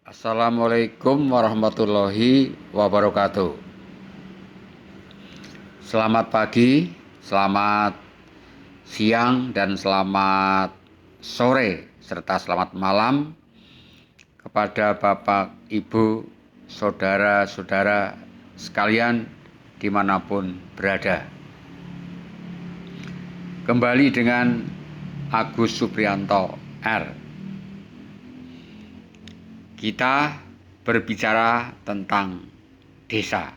Assalamualaikum warahmatullahi wabarakatuh. Selamat pagi, selamat siang, dan selamat sore, serta selamat malam kepada Bapak, Ibu, saudara-saudara sekalian dimanapun berada. Kembali dengan Agus Supriyanto R. Kita berbicara tentang desa.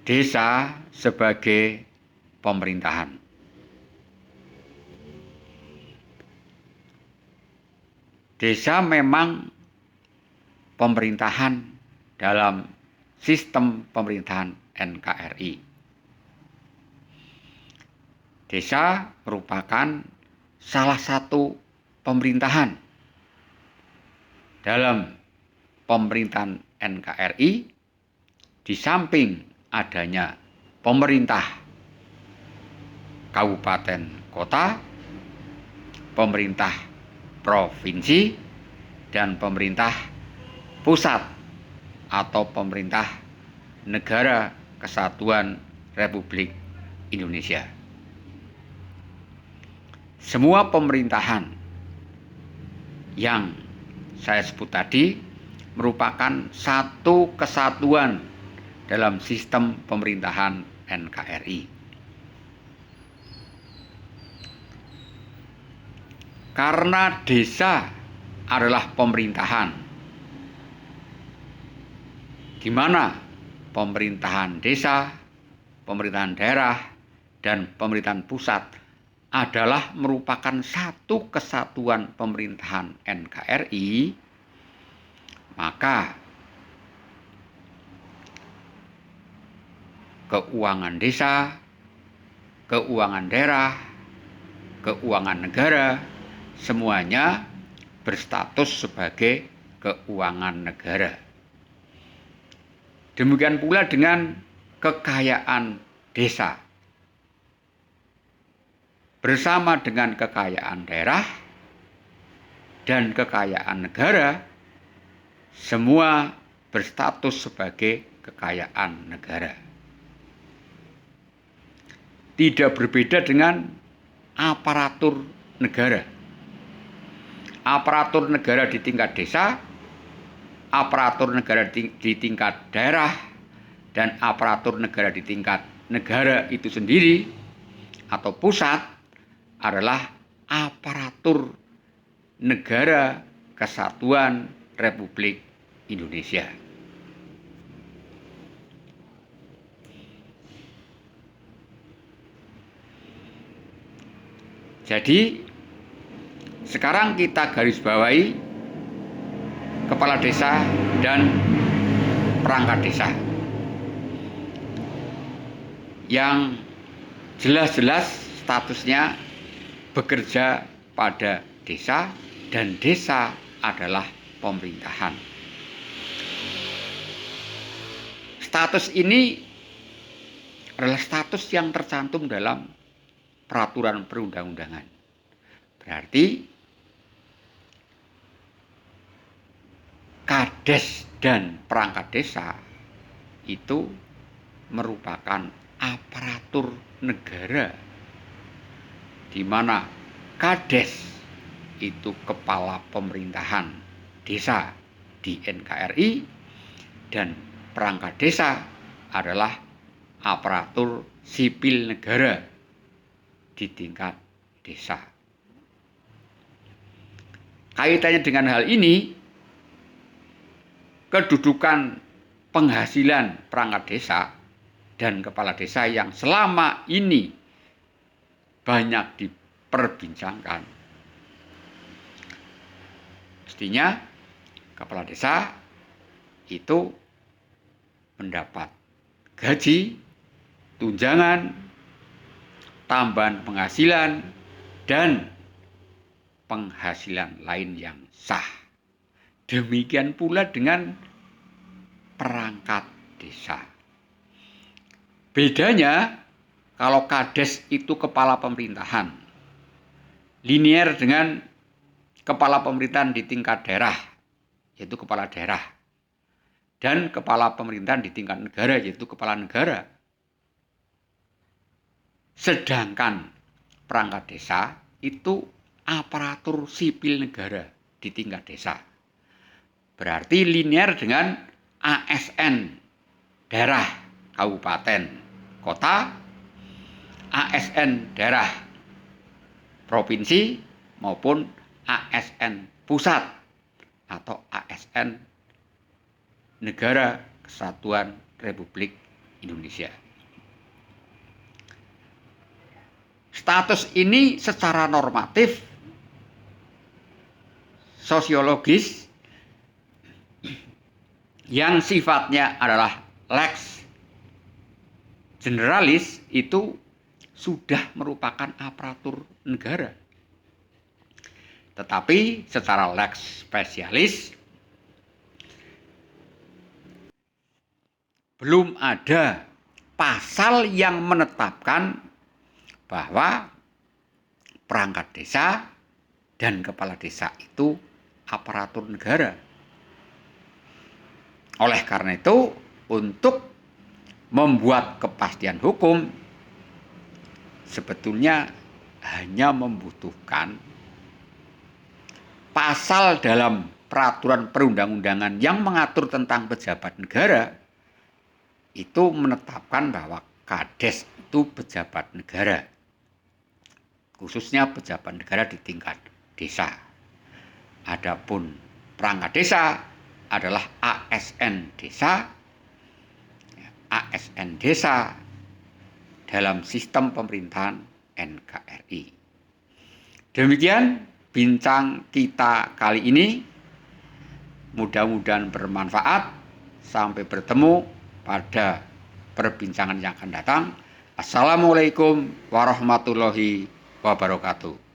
Desa sebagai pemerintahan. Desa memang pemerintahan dalam sistem pemerintahan NKRI. Desa merupakan salah satu pemerintahan dalam pemerintahan NKRI, di samping adanya pemerintah kabupaten kota, pemerintah provinsi, dan pemerintah pusat atau pemerintah Negara Kesatuan Republik Indonesia. Semua pemerintahan yang saya sebut tadi merupakan satu kesatuan dalam sistem pemerintahan NKRI. Karena desa adalah pemerintahan, di mana pemerintahan desa, pemerintahan daerah, dan pemerintahan pusat adalah merupakan satu kesatuan pemerintahan NKRI, maka keuangan desa, keuangan daerah, keuangan negara, semuanya berstatus sebagai keuangan negara. Demikian pula dengan kekayaan desa. Bersama dengan kekayaan daerah dan kekayaan negara, semua berstatus sebagai kekayaan negara. Tidak berbeda dengan aparatur negara. Aparatur negara di tingkat desa, aparatur negara di tingkat daerah, dan aparatur negara di tingkat negara itu sendiri atau pusat adalah aparatur Negara Kesatuan Republik Indonesia. Jadi sekarang kita garis bawahi kepala desa dan perangkat desa yang jelas-jelas statusnya bekerja pada desa, dan desa adalah pemerintahan. Status ini adalah status yang tercantum dalam peraturan perundang-undangan. Berarti kades dan perangkat desa itu merupakan aparatur negara, di mana kades itu kepala pemerintahan desa di NKRI, dan perangkat desa adalah aparatur sipil negara di tingkat desa. Kaitannya dengan hal ini, kedudukan penghasilan perangkat desa dan kepala desa yang selama ini banyak diperbincangkan. Mestinya kepala desa itu mendapat gaji, tunjangan, tambahan penghasilan, dan penghasilan lain yang sah. Demikian pula dengan perangkat desa. Bedanya, kalau kades itu kepala pemerintahan, linear dengan kepala pemerintahan di tingkat daerah, yaitu kepala daerah, dan kepala pemerintahan di tingkat negara, yaitu kepala negara. Sedangkan perangkat desa itu aparatur sipil negara di tingkat desa. Berarti linear dengan ASN daerah, kabupaten, kota, ASN daerah, provinsi, maupun ASN pusat atau ASN Negara Kesatuan Republik Indonesia. Status ini secara normatif, sosiologis, yang sifatnya adalah lex generalis itu sudah merupakan aparatur negara. Tetapi secara lex spesialis belum ada pasal yang menetapkan bahwa perangkat desa dan kepala desa itu aparatur negara. Oleh karena itu, untuk membuat kepastian hukum sebetulnya hanya membutuhkan pasal dalam peraturan perundang-undangan yang mengatur tentang pejabat negara itu menetapkan bahwa kades itu pejabat negara, khususnya pejabat negara di tingkat desa. Adapun perangkat desa adalah ASN desa, ASN desa dalam sistem pemerintahan NKRI. Demikian bincang kita kali ini. Mudah-mudahan bermanfaat. Sampai bertemu pada perbincangan yang akan datang. Assalamualaikum warahmatullahi wabarakatuh.